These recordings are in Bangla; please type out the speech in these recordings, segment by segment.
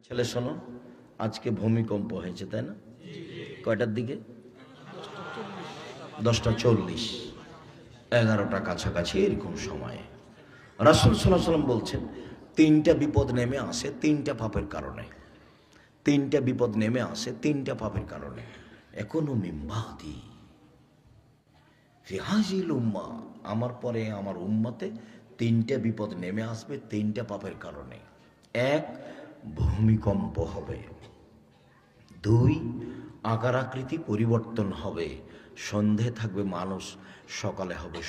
ছেলে শোনো, আজকে ভূমিকম্প হয়েছে তাই না? কয়টার দিকে? 10:40, 11টা কাছাকাছি এরকম সময়ে রাসূল সাল্লাল্লাহু আলাইহি ওয়াসাল্লাম বলছেন, তিনটা বিপদ নেমে আসে তিনটা পাপের কারণে। তিনটা বিপদ নেমে আসে তিনটা পাপের কারণে। এখনো মিম্বাদি ফি হাযিল উম্মাহ, আমার পরে আমার উম্মতে তিনটা বিপদ নেমে আসবে তিনটা পাপের কারণে। এক, ভূমিকম্প হবে। দুই, আকার আকৃতি পরিবর্তন হবে। সন্ধে থাকবে মানুষ, সকালে হবে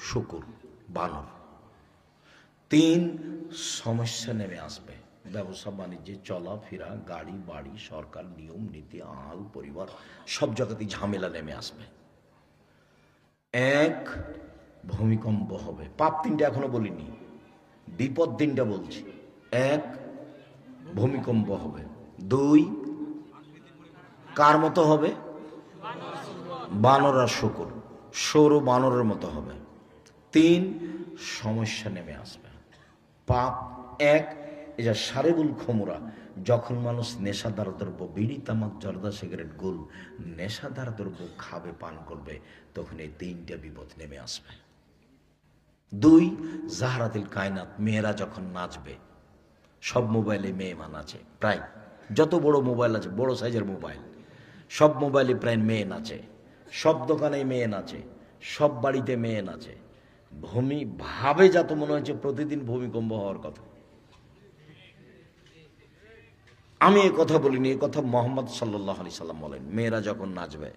শুকুর, বানর। তিন, সমস্যা নেমে আসবে। ব্যবসা বাণিজ্যে চলাফেরা, গাড়ি বাড়ি, সরকার, নিয়ম নীতি, আহাল পরিবার, সব জায়গাতেই ঝামেলা নেমে আসবে। এক, ভূমিকম্প হবে। পাপ তিনটা এখনো বলিনি, বিপদ তিনটা বলছি। এক, ভূমিকম্প হবে। দুই, কার মতো হবে? বানর আর শুকুর, সৌর বানরের মতো হবে। তিন, সমস্যা নেমে আসবে। পাপ এক, এই যে সারেবুল খমুরা, যখন মানুষ নেশাদার দ্রব্য, বিড়ি, তামাক, জর্দা, সিগারেট, গুল, নেশাদার দ্রব্য খাবে, পান করবে, তখন এই তিনটা বিপদ নেমে আসবে। দুই, জাহরাতিল কায়নাত, মেয়েরা যখন নাচবে, সব মোবাইলে মেয়ে নাচে, প্রায় যত বড় মোবাইল আছে, বড় সাইজের মোবাইল, সব মোবাইলে প্রায় মেয়ে নাচে, সব দোকানে মেয়ে নাচে, সব বাড়িতে মেয়ে নাচে। ভাবে যত মনে হচ্ছে প্রতিদিন ভূমিকম্প হওয়ার কথা। আমি এ কথা বলিনি, এ কথা মুহাম্মদ সাল্লাল্লাহু আলাইহি সাল্লাম বলেন। মেয়েরা যখন নাচবে,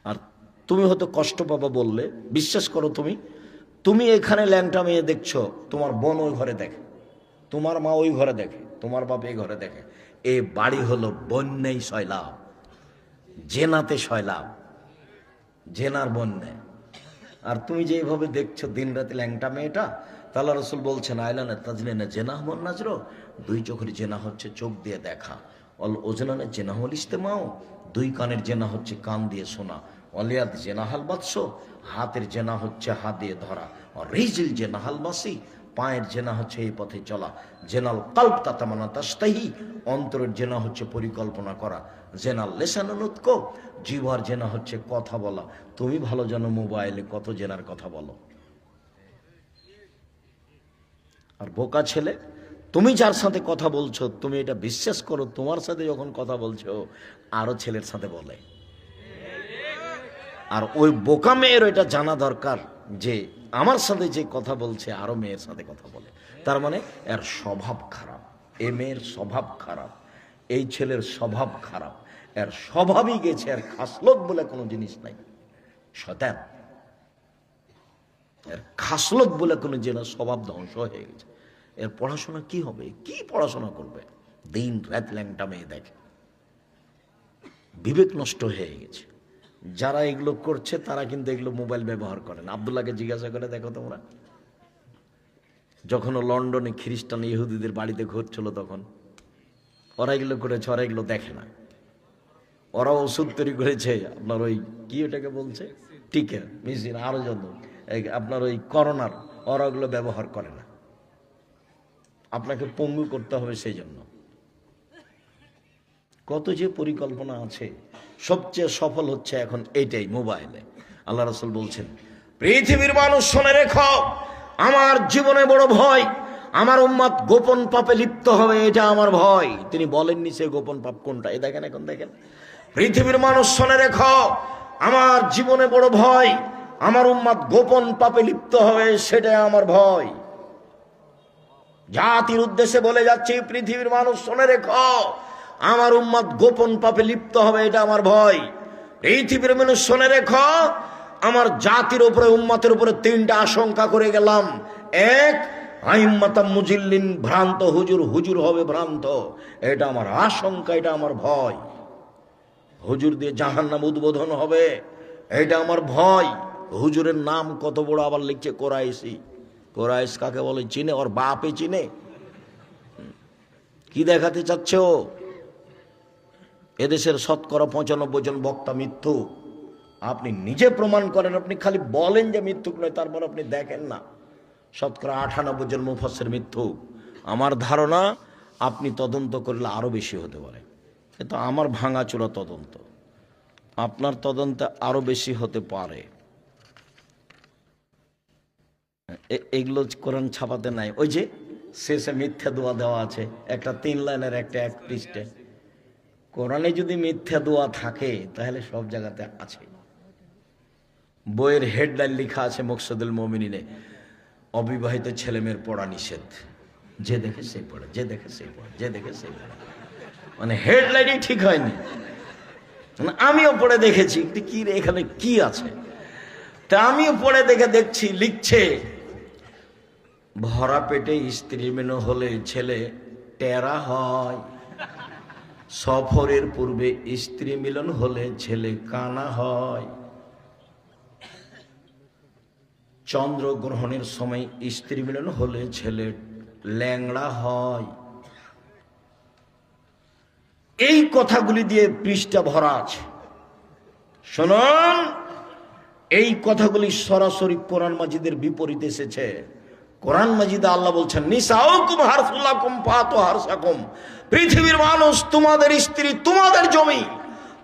আর তুমি হয়তো কষ্ট পাবা বললে, বিশ্বাস করো, তুমি এখানে ল্যাংটা মেয়ে দেখছো, তোমার বোন ওই ঘরে দেখে, তোমার মা ওই ঘরে দেখে, তোমার বাপ এই ঘরে দেখে। এ বাড়ি হলো বন্যাই সয়লাব, জেনাতে সয়লাব, জেনার বন্যা। আর তুমি যেভাবে দেখছো দিন রাতে ল্যাংটা মেয়েটা, তাআলা রাসূল বলছেন, আয়লানা তাজলিনা জেনাহ মন নাজরো, দুই চোখের জেনা হচ্ছে চোখ দিয়ে দেখা। অল ওজনানে জেনাহ ওয়াল ইস্তেমাও, দুই কানের জেনা হচ্ছে কান দিয়ে শোনা। অলিয়াদ জেনাহাল বাদশ, হাতের জেনা হচ্ছে হাত দিয়ে ধরা। আর রিজিল জেনাহাল বাসি, পায়ের জেনা হচ্ছে এই পথে চলা। জেনাল কালব তাতামানা তাস্তাহি, অন্তরের জেনা হচ্ছে পরিকল্পনা করা। জেনাল লেসানুল উতক, জিহ্বার জেনা হচ্ছে কথা বলা। তুমি ভালো জানো মোবাইলে কত জেনার কথা বলো। আর বোকা ছেলে, তুমি যার সাথে কথা বলছো, তুমি এটা বিশ্বাস করো, তোমার সাথে যখন কথা বলছো আরো ছেলের সাথে বলে। আর ওই বোকা মেয়ের এটা জানা দরকার যে আমার সাথে যে কথা বলছে আরো মেয়ের সাথে কথা বলে, তার মানে এর স্বভাব খারাপ। এ মেয়ের স্বভাব খারাপ, এই ছেলের স্বভাব খারাপ, এর স্বভাবই গেছে, এর খাসলত বলে কোনো জিনিস নাই। শয়তান, এর খাসলত বলে কোনো জিনিস, স্বভাব ধ্বংস হয়ে গেছে। এর পড়াশোনা কি হবে? কি পড়াশোনা করবে? দিন রাত ল্যাংটা মেয়ে দেখে, বিবেক নষ্ট হয়ে গেছে। যারা এগুলো করছে তারা কিন্তু এগুলো মোবাইল ব্যবহার করেন। আব্দুল্লাহকে জিজ্ঞাসা করে দেখো তোমরা, যখন ও লন্ডনে খ্রিস্টান ইহুদিদের বাড়িতে ঘুরছিল, তখন ওরা এগুলো করেছে, ওরা এগুলো দেখে না। ওরা ওষুধ তৈরি করেছে, আপনার ওই কি ওটাকে বলছে, টিকা মেশিন, আরো যত আপনার ওই করোনার, ওরা ওগুলো ব্যবহার করে না। আপনাকে পঙ্গু করতে হবে সেই জন্য। কত যে পরিকল্পনা আছে, সবচেয়ে সফল হচ্ছে এখন এইটাই, মোবাইলে। আল্লাহ রাসূল বলছেন, পৃথিবীর মানুষ শুনে রেখো, আমার জীবনে বড় ভয়, আমার উম্মত গোপন পাপে লিপ্ত হবে, এটা আমার ভয়। তিনি বলেননি সে গোপন পাপ কোনটা। এই দেখেন, এখন দেখেন, পৃথিবীর মানুষ শুনে রেখো, আমার জীবনে বড় ভয়, আমার উম্মত গোপন পাপে লিপ্ত হবে, সেটাই আমার ভয়। জাতির উদ্দেশ্যে বলে যাচ্ছি, পৃথিবীর মানুষ শুনে রেখো, আমার উম্মত গোপন পাপে লিপ্ত হবে, এটা আমার ভয়। পৃথিবীর মানুষ শুনে রেখো, আমার জাতির উপরে, উম্মতের উপরে তিনটা আশঙ্কা করে গেলাম। এক, আইম্মাতাম মুজিল্লিন, ভ্রান্ত হুজুর, হুজুর হবে ভ্রান্ত, এটা আমার আশঙ্কা, এটা আমার ভয়। হুজুর দিয়ে জাহান্নাম উদ্বোধন হবে, এটা আমার ভয়। হুজুরের নাম কত বড়, আবার লিখছে কোরাইশি। কোরাইশ কাকে বলে চিনে? ওর বাপে চিনে। কি দেখাতে চাচ্ছে ও? এদেশের 95% জন বক্তা মিথ্যু। আপনি নিজে প্রমাণ করেন, আপনি খালি বলেন যে মিথ্যুক নয়, তারপর আপনি দেখেন না। 98% জন মুফাসসির মিথ্যুক। আমার ধারণা আপনি তদন্ত করলে আরো বেশি হতে পারে। কিন্তু আমার ভাঙাচোরা তদন্ত, আপনার তদন্তে আরো বেশি হতে পারে। এগুলো কোরআন ছাপাতে নাই। ওই যে শেষে মিথ্যা দোয়া দেওয়া আছে, একটা 3 লাইনের, একটা 1 পৃষ্ঠাে। কোরআনে যদি মিথ্যা দোয়া থাকে তাহলে সব জায়গাতে আছে। বইয়ের হেডলাইন লেখা আছে মকসুদুল মুমিনিনে, অবিবাহিত ছেলে মেয়ের পড়া নিষেধ। যে দেখে সেই পড়ে, যে দেখে সেই পড়ে, যে দেখে সেই পড়ে। মানে হেডলাইনই ঠিক হয়নি। আমিও পড়ে দেখেছি কি রে এখানে কি আছে। তা আমিও পড়ে দেখছি লিখছে, ভরা পেটে স্ত্রী মেনে হলে ছেলে টেরা হয়, সফরের পূর্বে স্ত্রী মিলন হলে ছেলে কানা হয়, চন্দ্রগ্রহণের সময় স্ত্রী মিলন হলে ছেলে ল্যাংড়া হয়। এই কথাগুলি দিয়ে পৃষ্ঠা ভরা আছে। শুনুন, এই কথাগুলি সরাসরি কোরআন মাজিদের বিপরীতে এসেছে। কোরআন মাজিদে আল্লাহ বলছেন, নিসাউকুম হারসুল লাকুম ফাতু হারসাকুম, পৃথিবীর মানুষ তোমাদের স্ত্রী তোমাদের জমি,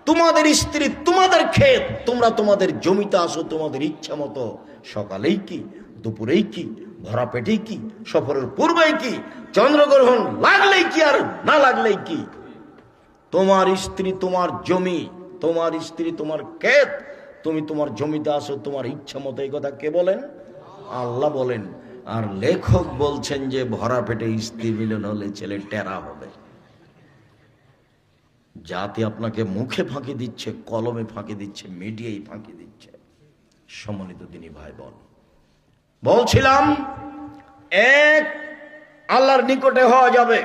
তোমাদের স্ত্রী তোমাদের ক্ষেত, তোমরা তোমাদের জমিতে আসো তোমাদের ইচ্ছা মতো। সকালেই কি, দুপুরেই কি, ভরা পেটেই কি, সফরের পূর্বেই কি, চন্দ্রগ্রহণ লাগলেই কি আর না লাগলেই কি, তোমার স্ত্রী তোমার জমি, তোমার স্ত্রী তোমার ক্ষেত, তুমি তোমার জমিতে আসো তোমার ইচ্ছা মতো। এই কথা কে বলেন? আল্লাহ বলেন। আর লেখক বলছেন যে ভরা পেটে স্ত্রী মিলন হলে ছেলে টেরা হবে। জাতি আপনাকে মুখে ফাঁকি দিচ্ছে, কলমে ফাঁকি দিচ্ছে, মিডিয়ায় ফাঁকি দিচ্ছে। সম্মানিত দিনী ভাই বোন, বলছিলাম, 1 আল্লাহর নিকটে হওয়া যাবে,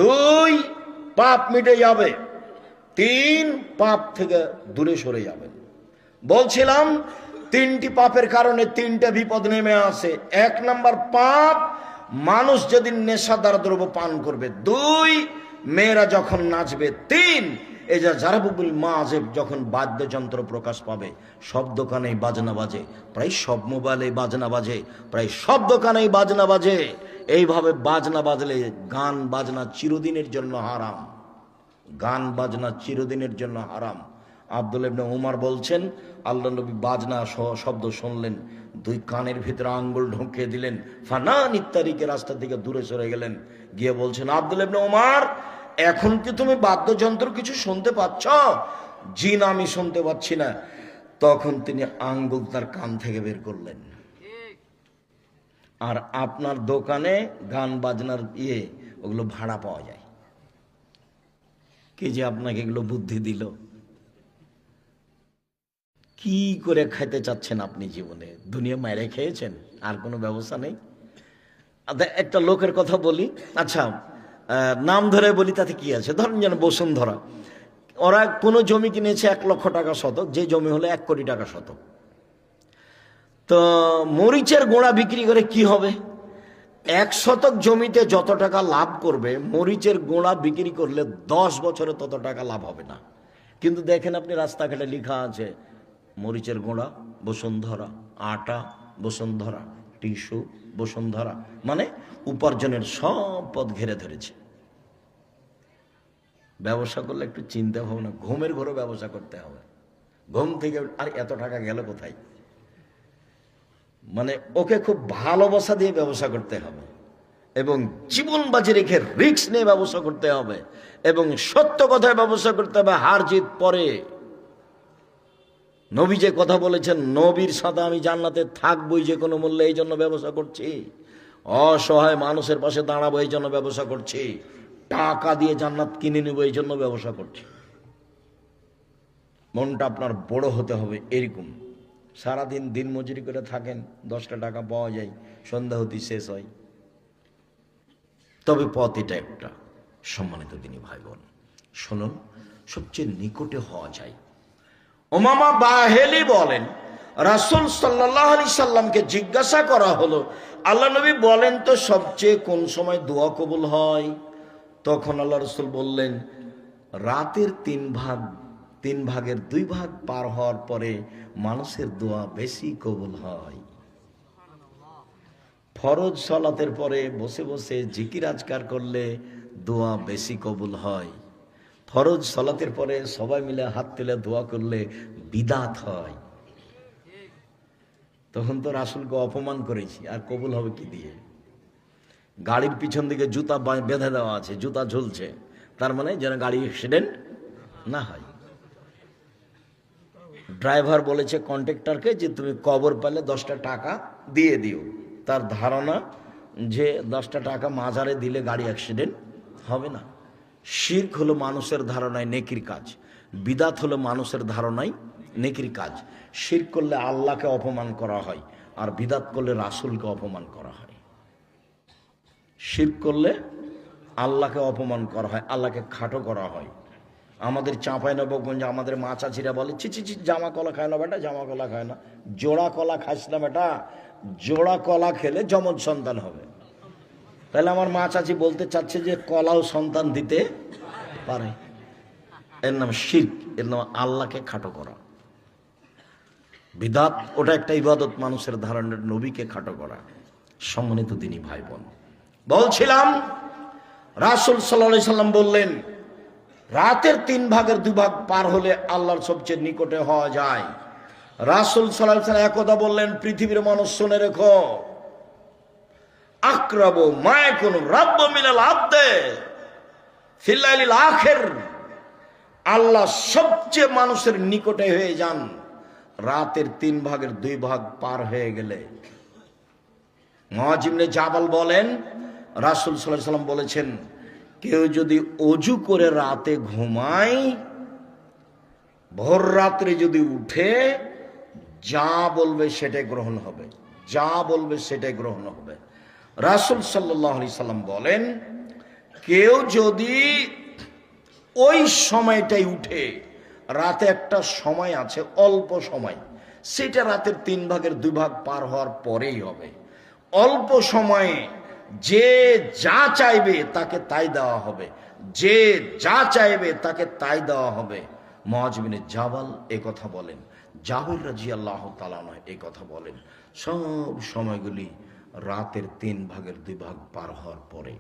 2 পাপ মিটে যাবে, 3 পাপ থেকে দূরে সরে যাবেন। বলছিলাম 3টি পাপের কারণে 3টা বিপদ নেমে আসে। 1 নাম্বার পাপ, মানুষ যদি নেশাদার দ্রব্য পান করবে। 2 মেয়েরা যখন নাচবে। 3 এই যে জারাবুল মাজেব, যখন বাদ্যযন্ত্র প্রকাশ পাবে। সব দোকানেই বাজনা বাজে, প্রায় সব মোবাইলে বাজনা বাজে, প্রায় সব দোকানেই বাজনা বাজে। এইভাবে বাজনা বাজলে গান বাজনা চিরদিনের জন্য হারাম। গান বাজনা চিরদিনের জন্য হারাম। আব্দুল্লাহ ইবনে উমর বলছেন, আল্লাহ নবী বাজনা শব্দ শুনলেন, 2 কানের ভিতরে আঙ্গুল ঢুকিয়ে দিলেন, ফানান ইত্তারিকে রাস্তা থেকে দূরে সরে গেলেন। গিয়ে বলছেন, আব্দুল্লাহ ইবনে উমর, এখন কি তুমি বাদ্যযন্ত্র কিছু শুনতে পাচ্ছ? জি না, আমি শুনতে পাচ্ছি না। তখন তিনি আঙ্গুল তার কান থেকে বের করলেন। আর আপনার দোকানে গান বাজনার ওগুলো ভাড়া পাওয়া যায়। কে যে আপনাকে এগুলো বুদ্ধি দিল? কি করে খাইতে চাচ্ছেন আপনি জীবনে? দুনিয়া মায়েরে খেয়েছেন, আর কোনো ব্যবস্থা নেই। একটা লোকের কথা বলি, আচ্ছা নাম ধরে বলি, তাতে কি আছে? ধরেন যেন বসুন্ধরা, ওরা কোনো জমি কিনেছে 1 লক্ষ টাকা শতক, যে জমি হলো 1 কোটি টাকা শতক। তো মরিচের গোড়া বিক্রি করে কি হবে? 1 শতক জমিতে যত টাকা লাভ করবে, মরিচের গোড়া বিক্রি করলে 10 বছরে তত টাকা লাভ হবে না। কিন্তু দেখেন আপনি রাস্তাঘাটে লেখা আছে মরিচের গোড়া বসুন্ধরা, আটা বসুন্ধরা, টিস্যু বসুন্ধরা, মানে উপার্জনের সব পথ ঘিরে ধরেছে। ব্যবসা করলে একটু চিন্তা ভাবনা, ঘুমের ঘরে ব্যবসা করতে হবে। ঘুম থেকে আর এত টাকা গেল কোথায়? মানে ওকে খুব ভালোবাসা দিয়ে ব্যবসা করতে হবে, এবং জীবন বাজি রেখে রিস্ক নিয়ে ব্যবসা করতে হবে, এবং সত্য কথায় ব্যবসা করতে হবে। হার জিত পরে। নবী যে কথা বলেছেন, নবীর সাথে আমি জান্নাতে থাকবই যে কোনো মূল্যে, এই জন্য ব্যবসা করছি। অসহায় মানুষের পাশে দাঁড়াবো এই জন্য ব্যবসা করছি। টাকা দিয়ে জান্নাত কিনে নেবো এই জন্য ব্যবসা করছি। মনটা আপনার বড় হতে হবে এরকম। সারাদিন দিন মজুরি করে থাকেন, 10টা টাকা পাওয়া যায়, সন্ধ্যা হতে শেষ হয়। তবে পথ এটা একটা। সম্মানিত দিনী ভাই বোন, শুনুন, সবচেয়ে নিকটে হওয়া যায়। উমামা বাহেলি বলেন, রাসূল সাল্লাল্লাহু আলাইহি সাল্লামকে জিজ্ঞাসা করা হলো, আল্লাহ নবী বলেন তো সবচেয়ে কোন সময় দোয়া কবুল হয়? তখন আল্লাহ রাসূল বললেন, রাতের 3 ভাগের 2 ভাগ পার হওয়ার পরে মানুষের দোয়া বেশি কবুল হয়। ফরজ সালাতের পরে বসে বসে জিকির আজকার করলে দোয়া বেশি কবুল হয়। ফরজ সালাতের পরে সবাই মিলে হাত তুলে দোয়া করলে বিদাত হয়। তখন তো রাসূলকে অপমান করেছি, আর কবুল হবে কি দিয়ে? গাড়ির পিছন দিকে জুতা বেঁধে দেওয়া আছে, জুতা ঝুলছে, তার মানে যেন গাড়ি অ্যাক্সিডেন্ট না হয়। ড্রাইভার বলেছে কন্ট্রাক্টরকে যে তুমি কবর পেলে 10টা টাকা দিয়ে দিও। তার ধারণা যে 10টা টাকা মাজারে দিলে গাড়ি অ্যাক্সিডেন্ট হবে না। শিরক হলো মানুষের ধারণায় নেকির কাজ, বিদাত হলো মানুষের ধারণায় নেকির কাজ। শিরক করলে আল্লাহকে অপমান করা হয়, আর বিদাত করলে রাসূলকে অপমান করা হয়। শিরক করলে আল্লাহকে অপমান করা হয়, আল্লাহকে খাটো করা হয়। আমাদের চাঁপাইনবাবগঞ্জে আমাদের মা চাচিরা বলে, ছি ছি ছি, জামা কলা খায় না বেটা, জামা কলা খায় না, জোড়া কলা খাস না বেটা, জোড়া কলা খেলে যমজ সন্তান হবে। তাহলে আমার মা চাচি বলতে চাচ্ছে যে কলাও সন্তান দিতে পারে। এর নাম শিরক, এর নাম আল্লাহকে খাটো করা। বিদাত ওটা একটা ইবাদত, মানুষের ধারণের নবীকে খাটো করা। সম্মানিত দিনী ভাই বোন, বলছিলাম রাসূল সাল্লাল্লাহু আলাইহি সাল্লাম বললেন, রাতের 3 ভাগের 2 ভাগ পার হলে আল্লাহর সবচেয়ে নিকটে হওয়া যায়। রাসূল সাল্লাল্লাহু আলাইহি সাল্লাম একদা বললেন, পৃথিবীর মানুষ শুনে রেখো, আকরাবু মা ইয়াকুনু রাব্বু মিনাল আবদে ফিল লাইলিল আখির, আল্লাহ সবচেয়ে মানুষের নিকটে হয়ে যান রাতের 3 ভাগের 2 ভাগ পার হয়ে গেলে। মুআয ইবনে জাবাল বলেন, রাসূল সাল্লাল্লাহু আলাইহি সাল্লাম বলেছেন, কেউ যদি অজু করে রাতে ঘুমায়, ভোর রাত্রে যদি উঠে, যা বলবে সেটাই গ্রহণ হবে, যা বলবে সেটাই গ্রহণ হবে। রাসূল সাল্লাল্লাহু আলাইহি সাল্লাম বলেন, কেউ যদি ওই সময়টাই উঠে, রাতে একটা সময় আছে অল্প সময়, সেটা রাতের 3 ভাগের 2 ভাগ পার হওয়ার পরেই হবে। অল্প সময়ে যে যা চাইবে তাকে তাই দেওয়া হবে, যে যা চাইবে তাকে তাই দেওয়া হবে। মুআয ইবনে জাবাল এই কথা বলেন, জাবের রাদিয়াল্লাহু তাআলা আনহু এই কথা বলেন। সব সময়গুলি রাতের 3 ভাগের 2 ভাগ পার হওয়ার পরে।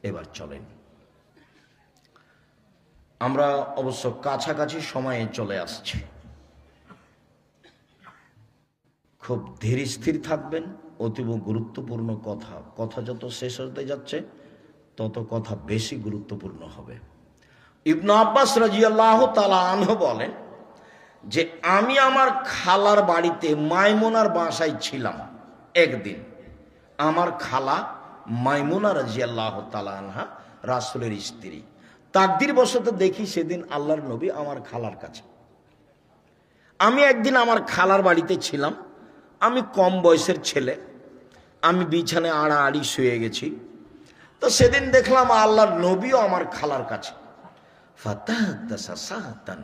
এবার চলেন, আমরা অবশ্য কাছাকাছি সময়ে চলে আসছি। খুব ধীর স্থির থাকবেন, অতীব গুরুত্বপূর্ণ কথা। কথা যত শেষ হতে যাচ্ছে তত কথা বেশি গুরুত্বপূর্ণ হবে। ইবনে আব্বাস রাদিয়াল্লাহু তাআলা আনহু বলেন যে আমি আমার খালার বাড়িতে মাইমুনার বাসায় ছিলাম একদিন। আমার খালা মাইমুনা রাদিয়াল্লাহু তাআলা আনহা রাসূলের স্ত্রী। তাকদীর বশত দেখি সেদিন আল্লাহর নবী আমার খালার কাছে। আমি একদিন আমার খালার বাড়িতে ছিলাম, আমি কম বয়সের ছেলে, আমি বিছানায় আড়াআড়ি শুয়ে গেছি। তো সেদিন দেখলাম আল্লাহর নবীও আমার খালার কাছে। ফাতাহাদ্দাসা সাহাতান,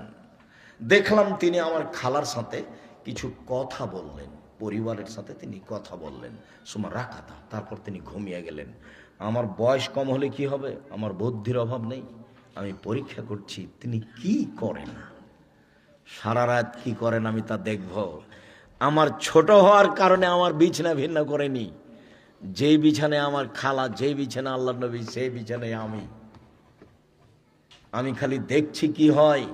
দেখলাম তিনি আমার খালার সাথে কিছু কথা বললেন, পরিবারের সাথে তিনি কথা বললেন। সুমা রাকাতা, তারপর তিনি ঘুমিয়ে গেলেন। আমার বয়স কম হলে কি হবে, আমার বুদ্ধির অভাব নেই, আমি পরীক্ষা করছি তিনি কি করেন, সারা রাত কি করেন আমি তা দেখব। আমার ছোট হওয়ার কারণে আমার বিছানা ভিন্ন করেনি, যেই বিছানায় আমার খালা, যেই বিছানা আল্লাহর নবী, সেই বিছানায় আমি খালি দেখছি কি হয়।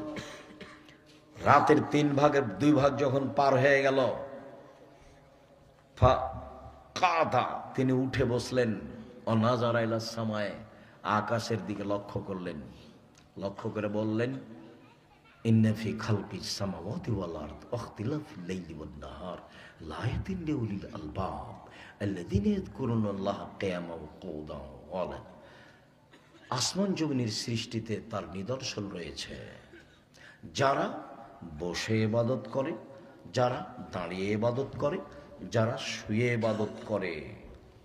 রাতের 3 ভাগের 2 ভাগ যখন পার হয়ে গেল, কাদা, তিনি উঠে বসলেন। অনাজারা ইলাস সামায়ে, আকাশের দিকে লক্ষ্য করলেন, লক্ষ্য করে বললেন, ইন্না ফি খালকিস সামাওয়াতি ওয়াল আরদ ওয়াখতিলাফিল লাইলি ওয়ান নাহার লায়াতিন লিউলিল আলবাব আল্লাযীনা ইয়াযকুরুনাল্লাহা কিয়ামান ওয়া কুউদান ওয়া আলা। আসমান জমিনের সৃষ্টিতে তার নিদর্শন রয়েছে। যারা বসে ইবাদত করে, যারা দাঁড়িয়ে ইবাদত করে, যারা শুয়ে ইবাদত করে,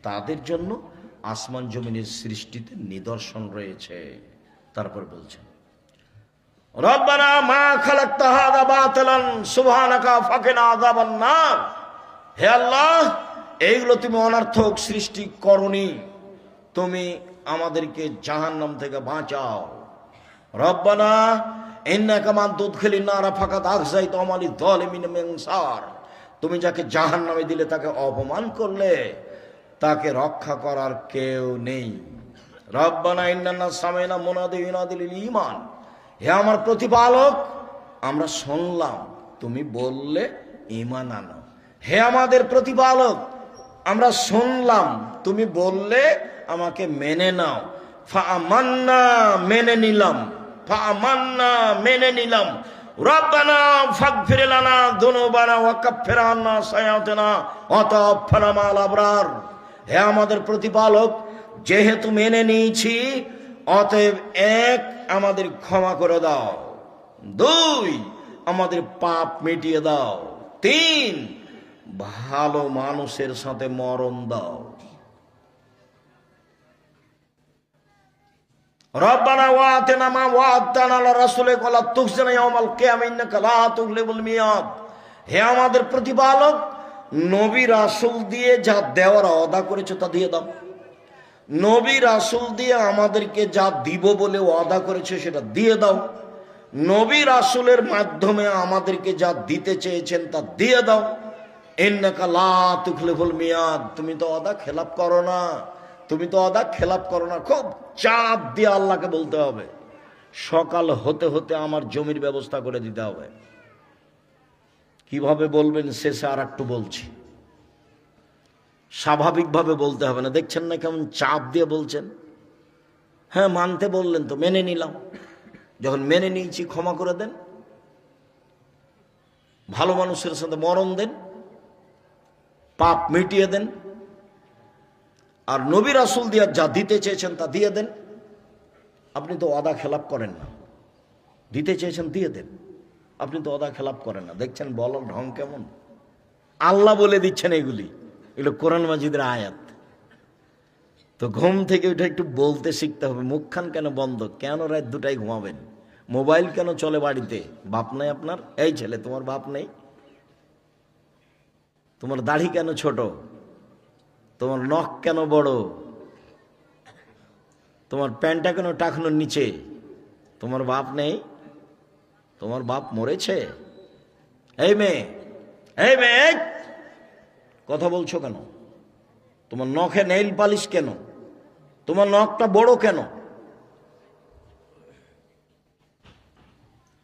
তাদের জন্য আসমান জমিনের সৃষ্টিতে নিদর্শন রয়েছে। তারপর বলছেন, রব্বানা মা খালাকতা হাযা বাতিলান সুবহানাকা ফাকিনা আযাবান নার, হে আল্লাহ, এইগুলো তুমি অনর্থক সৃষ্টি করনি, তুমি আমাদেরকে জাহান্নাম থেকে বাঁচাও। রব্বানা ইন্নাকা মান তুদখিলিন নার ফাকাদ আখযাইতা ওয়া লিয যালিমিন মিন আনসার, তুমি যাকে জাহান্নামে দিলে তাকে অপমান করলে, তাকে রক্ষা করার কেউ নেই। রব্বানা ইন্নানা সামি'না মুনাদি ইউনাদি লিল ঈমান, হে আমার প্রতিপালক আমরা শুনলাম তুমি বললে ঈমান আনো। হে আমাদের প্রতিপালক আমরা শুনলাম তুমি বললে আমাকে মেনে নাও। ফাআমান্না মেনে নিলাম, ফাআমান্না মেনে নিলাম। রব্বানা ফাগফির লানা যুনুবানা ওয়া কাফফির আন্না সাইয়্যাতিনা ওয়া তাওফানা মা'আল আবরার। হে আমাদের প্রতিপালক যেহেতু মেনে নিয়েছি অতএব এক আমাদের ক্ষমা করে দাও, দুই আমাদের পাপ মিটিয়ে দাও, তিন ভালো মানুষের সাথে মরণ দাও। রব্বানা ওয়া আতিনা মা ওয়া'আদতানা আলা রাসূলিকা ওয়া লা তুখজিনা ইয়াওমাল কিয়ামাহ ইন্নাকা লা তুখলিফুল মিয়াদ। হে আমাদের প্রতিপালক নবী রাসূল দিয়ে যা দেওয়ার ওয়াদা করেছো তা দিয়ে দাও। নবী রাসূল দিয়ে আমাদেরকে যা দিব বলে ওয়াদা করেছে সেটা দিয়ে দাও। নবী রাসূলের মাধ্যমে আমাদেরকে যা দিতে চেয়েছেন তা দিয়ে দাও। ইন্নাকা লা তুখলিফুল মিয়াদ, তুমি তো ওয়াদা খেলাপ করো না, তুমি তো ওয়াদা খেলাপ করো না। খুব চাপ দিয়ে আল্লাহকে বলতে হবে, সকাল হতে হতে আমার জমির ব্যবস্থা করে দিতে হবে। কিভাবে বলবেন শেষে আর একটু বলছি, স্বাভাবিকভাবে বলতে হবে না। দেখছেন না কেমন চাপ দিয়ে বলছেন? হ্যাঁ মানতে বললেন তো মেনে নিলাম, যখন মেনে নিয়েছি ক্ষমা করে দেন, ভালো মানুষের সাথে মরণ দেন, পাপ মিটিয়ে দেন, আর নবী রাসূল দিয়ে যা দিতে চেয়েছেন তা দিয়ে দেন। আপনি তো ওয়াদা খেলাপ করেন না, দিতে চেয়েছেন দিয়ে দেন, আপনি তো ওয়াদা খেলাপ করেন না। দেখছেন বলার ঢং কেমন? আল্লাহ বলে দিচ্ছেন এগুলি, এগুলো কোরআন মাজিদের আয়াত। তো ঘুম থেকে উঠে একটু বলতে শিখতে হবে। মুখখান কেন বন্ধ? কেন রাত দুটায় ঘুমাবেন? মোবাইল কেন চলে বাড়িতে? বাপ নাই আপনার? এই ছেলে তোমার বাপ নেই? তোমার দাড়ি কেন ছোট? তোমার নখ কেন বড়? তোমার প্যান্টটা কেন টাকনোর নিচে? তোমার বাপ নেই? তোমার বাপ মরেছে? এই মেয়ে, এই মেয়ে, কথা বলছো কেন? তোমার নখে নেইল পালিশ কেন? তোমার নখটা বড় কেন?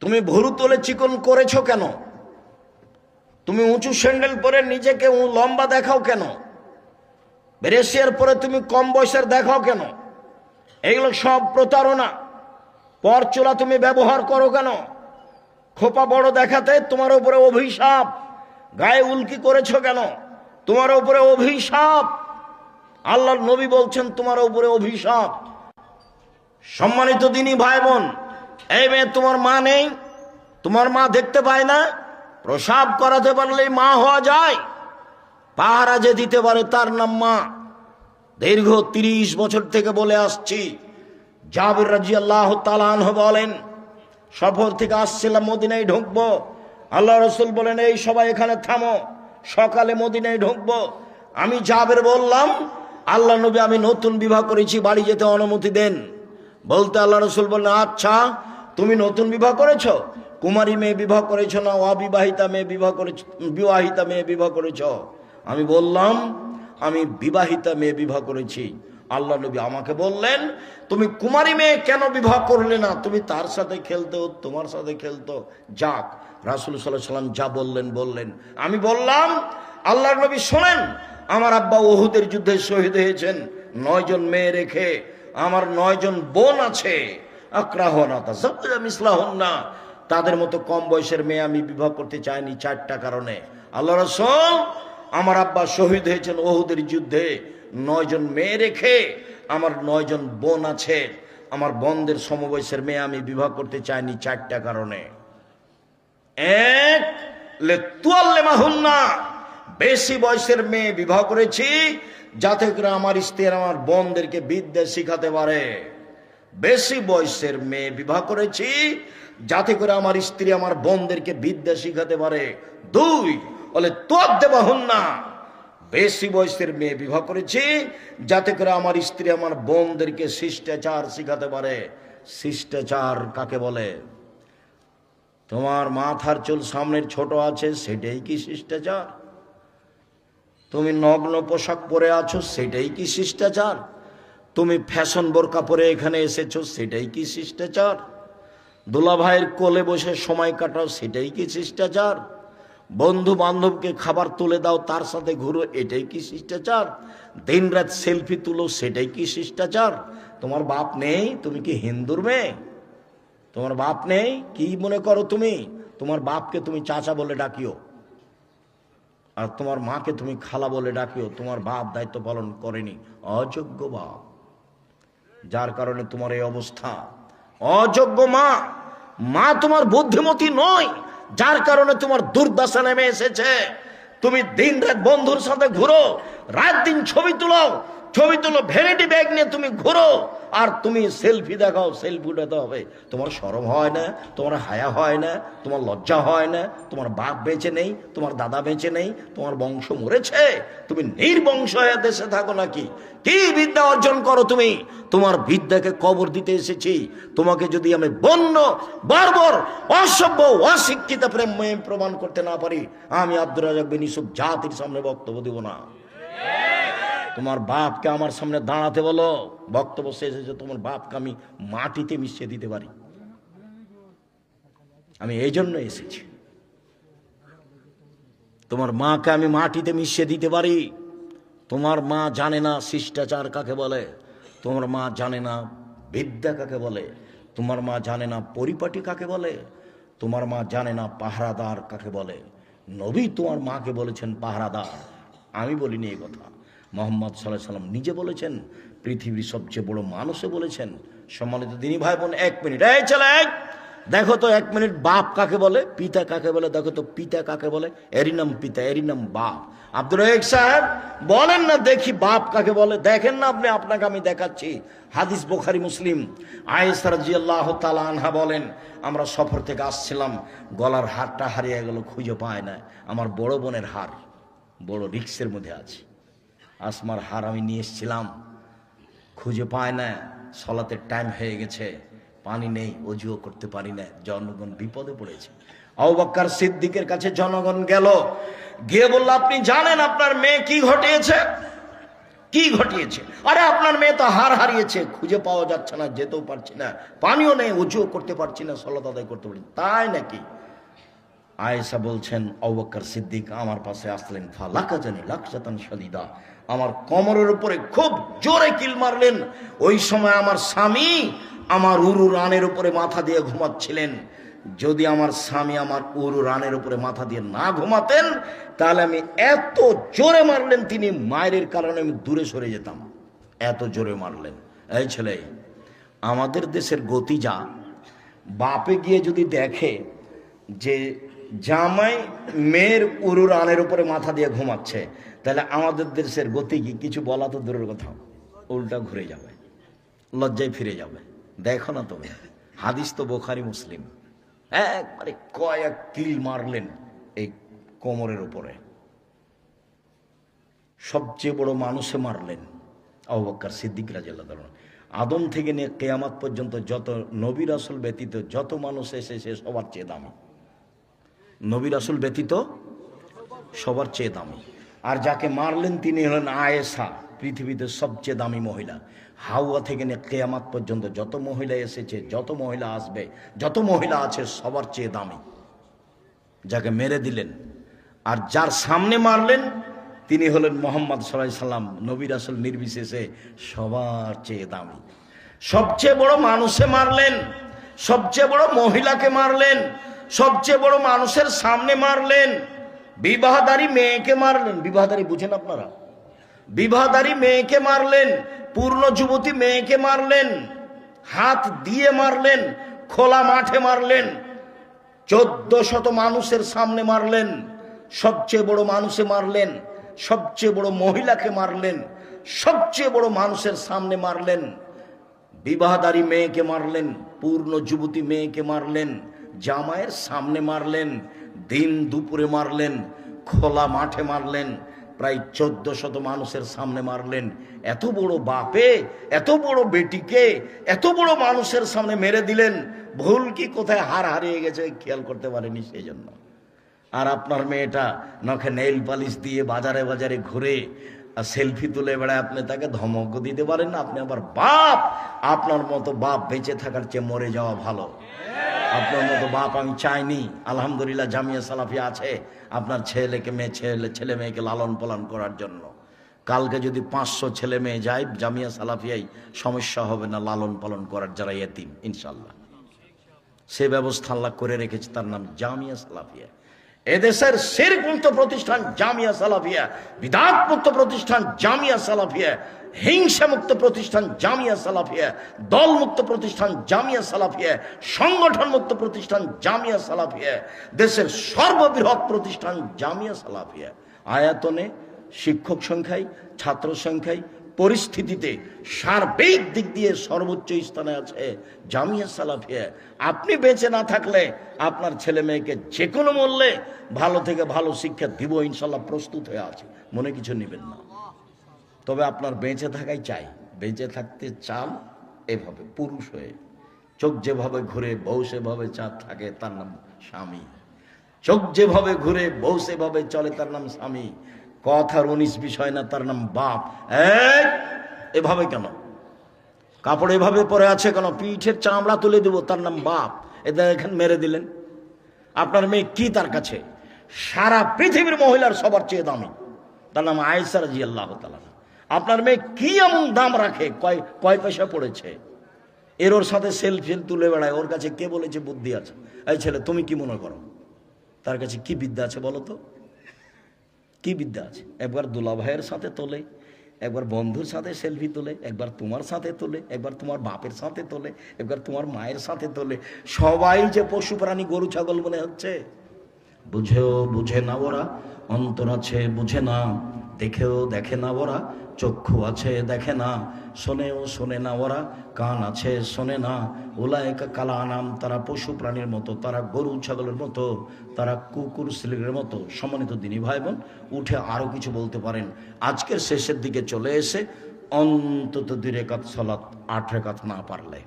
তুমি ভুরু তোলে চিকন করেছো কেন? তুমি উঁচু স্যান্ডেল পরে নিজেকে লম্বা দেখাও কেন? ব্রেসিয়ার পরে তুমি কম বয়সের দেখাও কেন? এগুলো সব প্রতারণা। পরচুলা তুমি ব্যবহার করো কেন? খোপা বড় দেখাতে তোমার উপরে অভিশাপ। গায়ে উল্কি করেছো কেন? তোমার উপরে অভিশাপ। আল্লাহর নবী বলছেন তোমার উপরে অভিশাপ। সম্মানিত দিনী ভাই বোন, এই মেয়ে তোমার মা নেই? তোমার মা দেখতে পায় না? প্রসাব করাতে পারলেই মা হওয়া যায়? পাহারা যে দিতে পারে তার নাম মা। দীর্ঘ 30 বছর থেকে বলে আসছি। জাবির রাদিয়াল্লাহু তাআলা আনহু বলেন, সফর থেকে আসছিলাম, মদিনায় ঢুকবো। আল্লাহ রাসূল বলেন, এই সবাই এখানে থামো, সকালে মদিনায় ঢুকবো। আমি জাবির বললাম, আল্লাহ নবী আমি নতুন বিবাহ করেছি, বাড়ি যেতে অনুমতি দেন। বলতে আল্লাহ রাসূল বললেন, আচ্ছা তুমি নতুন বিবাহ করেছো? কুমারী মেয়ে বিবাহ করেছো না অবিবাহিতা মেয়ে বিবাহ করেছো? বিবাহিতা মেয়ে বিবাহ করেছো? আমি বললাম আমি বিবাহিতা মেয়ে বিবাহ করেছি। আল্লাহ নবী আমাকে বললেন, তুমি কুমারী মেয়ে কেন বিবাহ করলে না? তুমি তার সাথে খেলতো, তোমার সাথে খেলতো। যাক, রাসূল সাল্লাল্লাহু আলাইহি ওয়াসাল্লাম যা বললেন বললেন। আমি বললাম, আল্লাহর নবী শোনেন, আমার আব্বা উহুদের যুদ্ধে শহীদ হয়েছেন 9 জন মেয়ে রেখে। আমার 9 জন বোন আছে। আকরাহুনা তাযাওয়াজা মিসলাহুন্না, তাদের মতো কম বয়সের মেয়ে আমি বিবাহ করতে চাইনি 4টা কারণে। আল্লাহ রাসূল, আমার আব্বা শহীদ হয়েছেন উহুদের যুদ্ধে 9 জন মেয়ে রেখে। আমার 9 জন বোন আছে, আমার বোনদের সমবয়সের মেয়ে আমি বিবাহ করতে চাইনি 4টা কারণে। এক, লিতুআল্লিমাহুন্না, বেশি বয়সের মেয়ে বিবাহ করেছি যাতে করে আমার স্ত্রী আমার বোনদেরকে বিদ্যা শিখাতে পারে। বেশি বয়সের মেয়ে বিবাহ করেছি যাতে করে আমার স্ত্রী আমার বোনদেরকে বিদ্যা শিখাতে পারে। 2, বলে তুআদ্দিবাহুন্না, বেশি বয়সের মেয়ে বিবাহ করেছি যাতে করে আমার স্ত্রী আমার বোনদেরকে শিষ্টাচার শিখাতে পারে। শিষ্টাচার কাকে বলে? তোমার মাথার চুল সামনের ছোট আছে, সেটাই কি শিষ্টাচার? তুমি নগ্ন পোশাক পরে আছো, সেটাই কি শিষ্টাচার? তুমি ফ্যাশন বোরকা পরে এখানে এসেছো, সেটাই কি শিষ্টাচার? দুলা ভাইয়ের কোলে বসে সময় কাটাও, সেটাই কি শিষ্টাচার? বন্ধু বান্ধবকে খাবার তুলে দাও, তার সাথে ঘুরো, এটাই কি শিষ্টাচার? দিন রাত সেলফি তুলো, সেটাই কি শিষ্টাচার? তোমার বাপ নেই? তুমি কি হিন্দুর মেয়ে? তোমার বাপ নেই? কি মনে করো তুমি? তোমার বাপকে তুমি চাচা বলে ডাকিও, আর তোমার মাকে তুমি খালা বলে ডাকিও। তোমার বাপ দায়িত্ব পালন করেনি, অযোগ্য বাপ, যার কারণে তোমার এই অবস্থা। অযোগ্য মা, মা তোমার বুদ্ধিমতী নয়, যার কারণে তোমার দুর্দশা নেমে এসেছে। তুমি দিন রাত বন্ধুর সাথে ঘুরো, রাত দিন ছবি তুলো, ভ্যানিটি ব্যাগ নিয়ে তুমি ঘুরো, আর তুমি সেলফি দেখাও, সেলফি উঠাতে হবে। তোমার শরম হয় না? তোমার হায়া হয় না? তোমার লজ্জা হয় না? তোমার বাপ বেঁচে নেই? তোমার দাদা বেঁচে নেই? তোমার বংশ মরেছে? তুমি নির্বংশ হয়ে দেশে থাকো নাকি? কি বিদ্যা অর্জন করো তুমি? তোমার বিদ্যাকে কবর দিতে এসেছি। তোমাকে যদি আমি বন্য, বর্বর, অসভ্য, অশিক্ষিত প্রেম প্রমাণ করতে না পারি, আমি আব্দুর রাজ্জাক বিন ইউসুফ জাতির সামনে বক্তব্য দিব না। তোমার বাপকে আমার সামনে দাঁড়াতে বলো, বক্তব্য শেষ হয়েছে। তোমার বাপকে আমি মাটিতে মিশিয়ে দিতে পারি, আমি এই জন্য এসেছি। তোমার মাকে আমি মাটিতে মিশিয়ে দিতে পারি। তোমার মা জানে না শিষ্টাচার কাকে বলে, তোমার মা জানে না বিদ্যা কাকে বলে, তোমার মা জানে না পরিপাটি কাকে বলে, তোমার মা জানে না পাহারাদার কাকে বলে। নবী তোমার মাকে বলেছেন পাহারাদার, আমি বলিনি এই কথা। মোহাম্মদ সাল্লাল্লাহু আলাইহি সাল্লাম নিজে বলেছেন, পৃথিবীর সবচেয়ে বড় মানুষে বলেছেন। সম্মানিত দিনী ভাই বোন, 1 মিনিট, এই ছেলে দেখো তো 1 মিনিট, বাপ কাকে বলে, পিতা কাকে বলে দেখো তো। পিতা কাকে বলে? এরই নাম পিতা, এরই নাম বাপ। আব্দুর রাজ্জাক সাহেব বলেন না দেখি বাপ কাকে বলে। দেখেন না আপনি, আপনাকে আমি দেখাচ্ছি। হাদিস বুখারী মুসলিম। আয়েশা রাদিয়াল্লাহু তাআলা আনহা বলেন, আমরা সফর থেকে আসছিলাম, গলার হারটা হারিয়ে গেল, খুঁজে পায় না। আমার বড় বোনের হার বড় রিক্সের মধ্যে আছে, আসমার হার আমি নিয়ে এসেছিলাম, খুঁজে পায় না। সলাতের টাইম হয়ে গেছে, পানি নেই, অজুও করতে পারি না, জনগণ বিপদে পড়েছে। আবু বকর সিদ্দিকের কাছে জনগণ গেল, গিয়ে বলল, আপনি জানেন আপনার মেয়ে কি ঘটিয়েছে? কি ঘটিয়েছে? আরে আপনার মেয়ে তো হার হারিয়েছে, খুঁজে পাওয়া যাচ্ছে না, যেতেও পারছি না, পানিও নেই, অজুও করতে পারছি না, সলাত আদায় করতে পারি। তাই নাকি? আয়েশা বলছেন, আবু বকর সিদ্দিক আমার পাশে আসলেন, ফালাকা জানি লাকজাতান শাদীদা, আমার কোমরের উপরে খুব জোরে কিল মারলেন। ওই সময় আমার স্বামী আমার উরু রানের উপরে মাথা দিয়ে ঘুমাচ্ছিলেন। যদি আমার স্বামী আমার উরু রানের উপরে মাথা দিয়ে না ঘুমাতেন, তাহলে আমি এত জোরে মারলেন, তিনি মায়ের কারণে আমি দূরে সরে যেতাম, এত জোরে মারলেন। এই ছেলে, আমাদের দেশের গতি যা, বাপে গিয়ে যদি দেখে যে জামাই মেয়ের উরু রানের উপরে মাথা দিয়ে ঘুমাচ্ছে, তাহলে আমাদের দেশের গতি কি? কিছু বলা তো দূরের কথা, উল্টা ঘুরে যাবে, লজ্জায় ফিরে যাবে। দেখো না তুমি, হাদিস তো বুখারী মুসলিম। একবারে কয়েক কিল মারলেন এই কোমরের উপরে, সবচেয়ে বড় মানুষে মারলেন আবু বকর সিদ্দিক রাদিয়াল্লাহু তাআলা। আদম থেকে নিয়ে কিয়ামত পর্যন্ত যত নবী রাসূল ব্যতীত যত মানুষ এসেছে, সবার চেয়ে দামি। নবী রাসূল ব্যতীত সবার চেয়ে দামি। আর যাকে মারলেন তিনি হলেন আয়েশা, পৃথিবীতে সবচেয়ে দামি মহিলা। হাওয়া থেকে নিয়ে কিয়ামত পর্যন্ত যত মহিলা এসেছে, যত মহিলা আসবে, যত মহিলা আছে, সবার চেয়ে দামি। যাকে মেরে দিলেন আর যার সামনে মারলেন তিনি হলেন মুহাম্মদ সাল্লাল্লাহু আলাইহি সাল্লাম, নবী রাসূল নির্বিশেষে সবার চেয়ে দামি। সবচেয়ে বড় মানুষে মারলেন, সবচেয়ে বড় মহিলাকে মারলেন, সবচেয়ে বড় মানুষের সামনে মারলেন। বিবাহদারী মেয়েকে মারলেন। বিবাহদারী বুঝেন আপনারা? বিবাহদারী মেয়েকে মারলেন, পূর্ণ যুবতী মেয়েকে মারলেন, হাত দিয়ে মারলেন, খোলা মাঠে মারলেন, 1400 মানুষের সামনে মারলেন। সবচেয়ে বড় মানুষে মারলেন, সবচেয়ে বড় মহিলাকে মারলেন, সবচেয়ে বড় মানুষের সামনে মারলেন। বিবাহদারী মেয়েকে মারলেন, পূর্ণ যুবতী মেয়েকে মারলেন, জামাইয়ের সামনে মারলেন, দিন দুপুরে মারলেন, খোলা মাঠে মারলেন, প্রায় 1400 মানুষের সামনে মারলেন। এত বড় বাপে এত বড় বেটিকে এত বড় মানুষের সামনে মেরে দিলেন। ভুল কি কোথায় হার হারিয়ে গেছে খেয়াল করতে পারেনি, সেই জন্য। আর আপনার মেয়েটা নখে নেইল পালিশ দিয়ে বাজারে বাজারে ঘুরে আর সেলফি তুলে বেড়ায়, আপনি তাকে ধমক দিতে পারেন না। আপনি আবার বাপ, আপনার মতো বাপ বেঁচে থাকার চেয়ে মরে যাওয়া ভালো। আপনার মতো বাপ আমি চাইনি। আলহামদুলিল্লাহ জামিয়া সালাফিয়া আছে আপনার ছেলে মেয়েকে লালন পালন করার জন্য। কালকে যদি 500 ছেলে মেয়ে যায় জামিয়া সালাফিয়ায়, সমস্যা হবে না লালন পালন করার, যারা এতিম ইনশাল্লাহ। সে ব্যবস্থা আল্লাহ করে রেখেছে, তার নাম জামিয়া সালাফিয়া। এদেশের শিরক মুক্ত প্রতিষ্ঠান জামিয়া সালাফিয়া, বিদআত মুক্ত প্রতিষ্ঠান জামিয়া সালাফিয়া, হিংসা মুক্ত প্রতিষ্ঠান জামিয়া সালাফিয়া, দল মুক্ত প্রতিষ্ঠান জামিয়া সালাফিয়া, সংগঠন মুক্ত প্রতিষ্ঠান জামিয়া সালাফিয়া, দেশের সর্ববৃহৎ প্রতিষ্ঠান জামিয়া সালাফিয়া। আয়তনে, শিক্ষক সংখ্যায়, ছাত্র সংখ্যায়, পরিস্থিতিতে সার্বিক দিক দিয়ে সর্বোচ্চ স্থানে আছে জামিয়া সালাফিয়া। আপনি বেঁচে না থাকলে আপনার ছেলে মেয়েকে যে কোনো মূল্যে ভালো থেকে ভালো শিক্ষা দিব ইনশাল্লাহ, প্রস্তুত হয়ে আছে, মনে কিছু নেবেন না। তবে আপনার বেঁচে থাকাই চাই। বেঁচে থাকতে চান এভাবে পুরুষ হয়ে, চোখ যেভাবে ঘুরে বউ সেভাবে থাকে, তার নাম স্বামী। চোখ যেভাবে ঘুরে বউ সেভাবে চলে, তার নাম স্বামী। কথার 19 বিষয় না, তার নাম বাপ। এভাবে কেন কাপড় এভাবে পরে আছে কেন, পিঠের চামড়া তুলে দেব, তার নাম বাপ। এটা এখানে মেরে দিলেন। আপনার মেয়ে কি তার কাছে? সারা পৃথিবীর মহিলার সবার চেয়ে দামি, তার নাম আয়েশা রাদিয়াল্লাহু তাআলা। আপনার মেয়ে কি এমন দাম রাখে, কয় পয়সা পড়েছে, ওর সাথে সেলফি তুলে বেড়ায়, ওর কাছে কে বলেছে বুদ্ধি আছে? এই ছেলে তুমি কি মনে করো তার কাছে কি বিদ্যা আছে বলো তো? কি বিদ্যা আছে? একবার দুলা ভাইয়ের সাথে তোলে, একবার বন্ধুর সাথে সেলফি তোলে, একবার তোমার সাথে তোলে, একবার তোমার বাপের সাথে তোলে, একবার তোমার মায়ের সাথে তোলে। সবাই যে পশু প্রাণী গরু ছাগল মনে হচ্ছে। বুঝেও বুঝে না ওরা, অন্তর আছে বুঝে না, দেখেও দেখে না ওরা, চক্ষু আছে দেখে না, শোনেও শোনে না ওরা, কান আছে শোনে না। উলায়েকা কাল আনাম, তারা পশু প্রাণীর মতো, তারা গরু ছাগলের মতো, তারা কুকুর শ্লীলের মতো। সম্মানিত দিনী ভাই বোন, উঠে আরো কিছু বলতে পারেন। আজকের শেষের দিকে চলে এসে অন্তত 2 রাকাত সালাত, 8 রাকাত না পারলে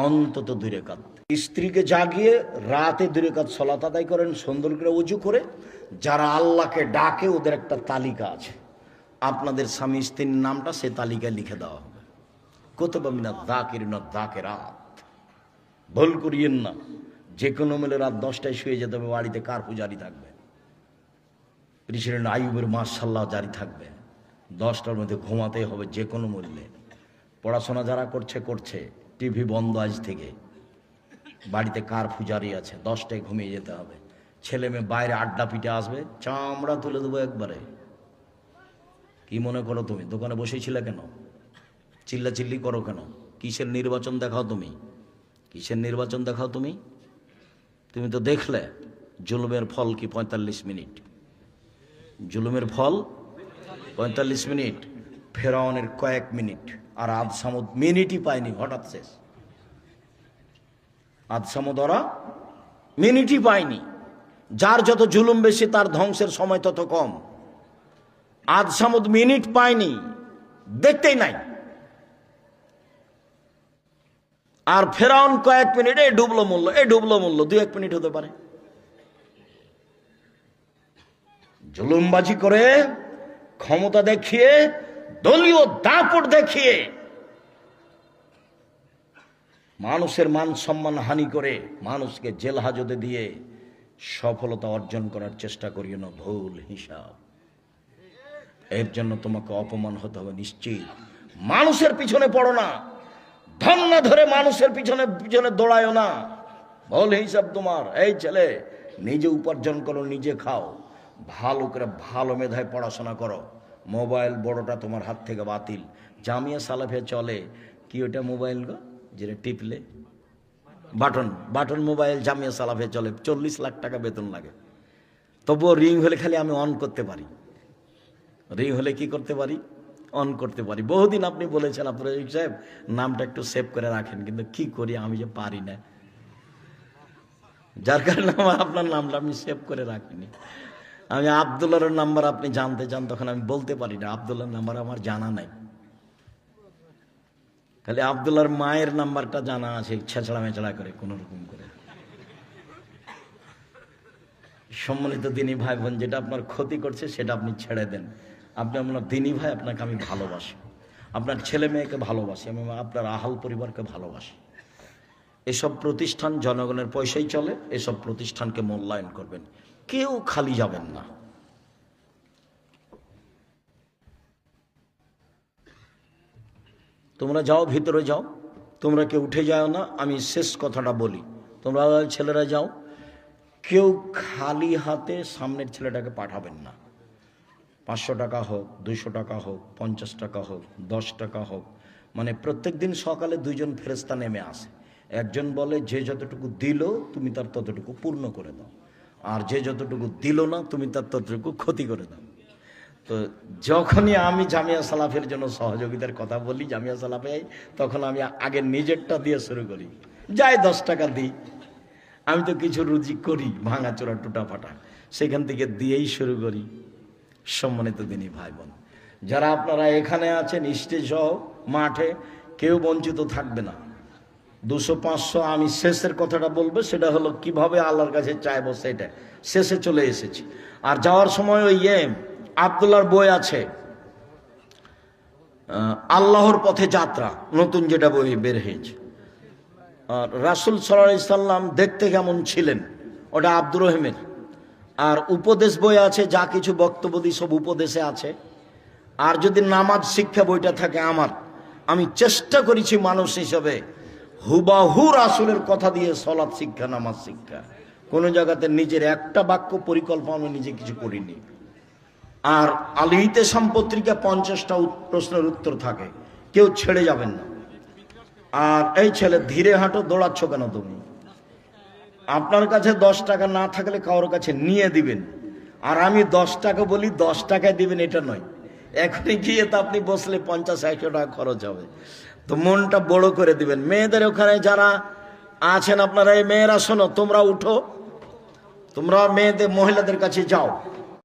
অন্তত 2 রাকাত। স্ত্রীকে জাগিয়ে রাতে 2 রাকাত সালাত আদায় করেন, সুন্দর করে ওযু করে। যারা আল্লাহকে ডাকে ওদের একটা তালিকা আছে, আপনাদের স্বামী স্ত্রীর নামটা সে তালিকায় লিখে দেওয়া হবে। কুতুবা মিনাত যাকিরিন ওয়াদ যাকিরাত। ভুল করিয়েন না, যে কোনো মিলে রাত 10টায় শুয়ে যেতে হবে, বাড়িতে কারফিউ জারি থাকবে, প্রেসিডেন্ট আইয়ুবের মাশাআল্লাহ জারি থাকবে, 10টার মধ্যে ঘুমাতে হবে যে কোনো মূল্যে। পড়াশোনা যারা করছে, টিভি বন্ধ আজ থেকে, বাড়িতে কারফিউ জারি আছে, 10টায় ঘুমিয়ে যেতে হবে। ছেলে মেয়ে বাইরে আড্ডা পিটে আসবে, চামড়া তুলে দেবো একবারে। কি মনে করো তুমি? দোকানে বসেছিলে কেন? চিল্লাচিল্লি করো কেন? কিসের নির্বাচন দেখাও তুমি? কিসের নির্বাচন দেখাও তুমি? তুমি তো দেখলে জুলুমের ফল কি 45 মিনিট। জুলুমের ফল 45 মিনিট, ফেরাউনের কয়েক মিনিট, আর আদ সামুদ মিনিটই পায়নি, হঠাৎ শেষ। আদ সামুদ ওরা মিনিটই পায়নি। যার যত জুলুম বেশি তার ধ্বংসের সময় তত কম। আদ সামুদ মিনিট পায়নি, দেখতেই নাই। আর ফেরাউন কয়েক মিনিট, এই ডুবলো মূল্য 2-1 মিনিট হতে পারে। জুলুমবাজি করে, ক্ষমতা দেখিয়ে, দলীয় দাপট দেখিয়ে, মানুষের মান সম্মান হানি করে, মানুষকে জেল হাজতে দিয়ে সফলতা অর্জন করার চেষ্টা করিও না, ভুল হিসাব। এর জন্য তোমাকে অপমান হতে হবে নিশ্চিত। মানুষের পিছনে পড়ো না, ধন না ধরে মানুষের পিছনে দৌড়ায়ও না, ভুল হিসাব তোমার। এই ছেলে, নিজে উপার্জন করো, নিজে খাও, ভালো করে ভালো মেধায় পড়াশোনা করো। মোবাইল বড়টা তোমার হাত থেকে বাতিল। জামিয়া সালাফিয়া চলে কি ওটা মোবাইল গো, যেটা টিপলে বাটন মোবাইল, জামিয়া সালাফিয়া চলে। 40 লাখ টাকা বেতন লাগে, তবুও রিং হলে খালি আমি অন করতে পারি। রিং হলে কি করতে পারি? অন করতে পারি। বহুদিন আপনি বলেছেন আপনার সাহেব নামটা একটু সেভ করে রাখেন, কিন্তু কি করি আমি যে পারি না, যার কারণে আপনার নামটা আমি সেভ করে রাখিনি। আমি আব্দুল্লাহর নাম্বার আপনি জানতে চান, তখন আমি বলতে পারি না, আব্দুল্লাহর নাম্বার আমার জানা নাই। খালি আব্দুল্লাহর মায়ের নাম্বারটা জানা আছে, ছেঁচড়া মেচড়া করে কোন রকম করে। সম্মানিত দিনী ভাই বোন, যেটা আপনার ক্ষতি করছে সেটা আপনি ছেড়ে দেন। আপনি আপনার দিনী ভাই, আপনাকে আমি ভালোবাসি, আপনার ছেলে মেয়েকে ভালোবাসি, আমি আপনার আহাল পরিবারকে ভালোবাসি। এসব প্রতিষ্ঠান জনগণের পয়সাই চলে, এসব প্রতিষ্ঠানকে মূল্যায়ন করবেন, কেউ খালি যাবেন না। তোমরা যাও, ভিতরে যাও, তোমরা কেউ উঠে যাও না। আমি শেষ কথাটা বলি, তোমরা ছেলেরা যাও, কেউ খালি হাতে সামনের ছেলেটাকে পাঠাবেন না। 500 টাকা হোক, 200 টাকা হোক, 50 টাকা হোক, 10 টাকা হোক, মানে প্রত্যেক দিন সকালে 2 জন ফেরেশতা নেমে আসে। একজন বলে যে যতটুকু দিল তুমি তার ততটুকু পূর্ণ করে দাও, আর যে যতটুকু দিল না তুমি তার ততটুকু ক্ষতি করে দাও। তো যখনই আমি জামিয়া সালাফের জন্য সহযোগিতার কথা বলি জামিয়া সালাফে, তখন আমি আগে নিজেরটা দিয়ে শুরু করি। যাই 10 টাকা দিই, আমি তো কিছু রুজি করি, ভাঙাচোরা টুটা ফাটা, সেখান থেকে দিয়েই শুরু করি। সম্মানিত দিনী ভাই বোন, যারা আপনারা এখানে আছেন স্টেজ সহ মাঠে, কেউ বঞ্চিত থাকবে না। 200-500 আমি শেষের কথাটা বলবো, সেটা হলো কিভাবে আল্লাহর কাছে চাইবো, সেটা শেষে চলে এসেছি। আর যাওয়ার সময় ওই আব্দুল্লাহর বই আছে, আল্লাহর পথে যাত্রা, নতুন যেটা বই বের হয়েছে। আর রাসূল সাল্লাল্লাহু আলাইহি সাল্লাম দেখতে কেমন ছিলেন, ওটা আব্দুর রহিমের। আর উপদেশ বই আছে, যা কিছু বক্তব্য দিই সব উপদেশে আছে। আর যদি নামাজ শিক্ষা বইটা থাকে আমার, আমি চেষ্টা করেছি মানুষ হিসেবে হুবাহু রাসূলের কথা দিয়ে সলাৎ শিক্ষা, নামাজ শিক্ষা, কোনো জায়গাতে নিজের একটা বাক্য পরিকল্পনা আমি নিজে কিছু করিনি। আর আল ইতিসাম পত্রিকা 50টা প্রশ্নের উত্তর থাকে, কেউ ছেড়ে যাবেন না। আর এই ছেলে ধীরে হাঁটো, দৌড়াচ্ছ কেন তুমি? আপনার কাছে 10 টাকা না থাকলে কারোর কাছে নিয়ে দিবেন। আর আমি 10 টাকা বলি, 10 টাকায় দিবেন এটা নয়, এখনই গিয়ে তো আপনি বসলে 50-100 টাকা খরচ হবে। তো মনটা বড় করে দিবেন। মেয়েদের ওখানে যারা আছেন আপনারা, এই মেয়েরা শোনো, তোমরা উঠো, তোমরা মেয়েদের মহিলাদের কাছে যাও,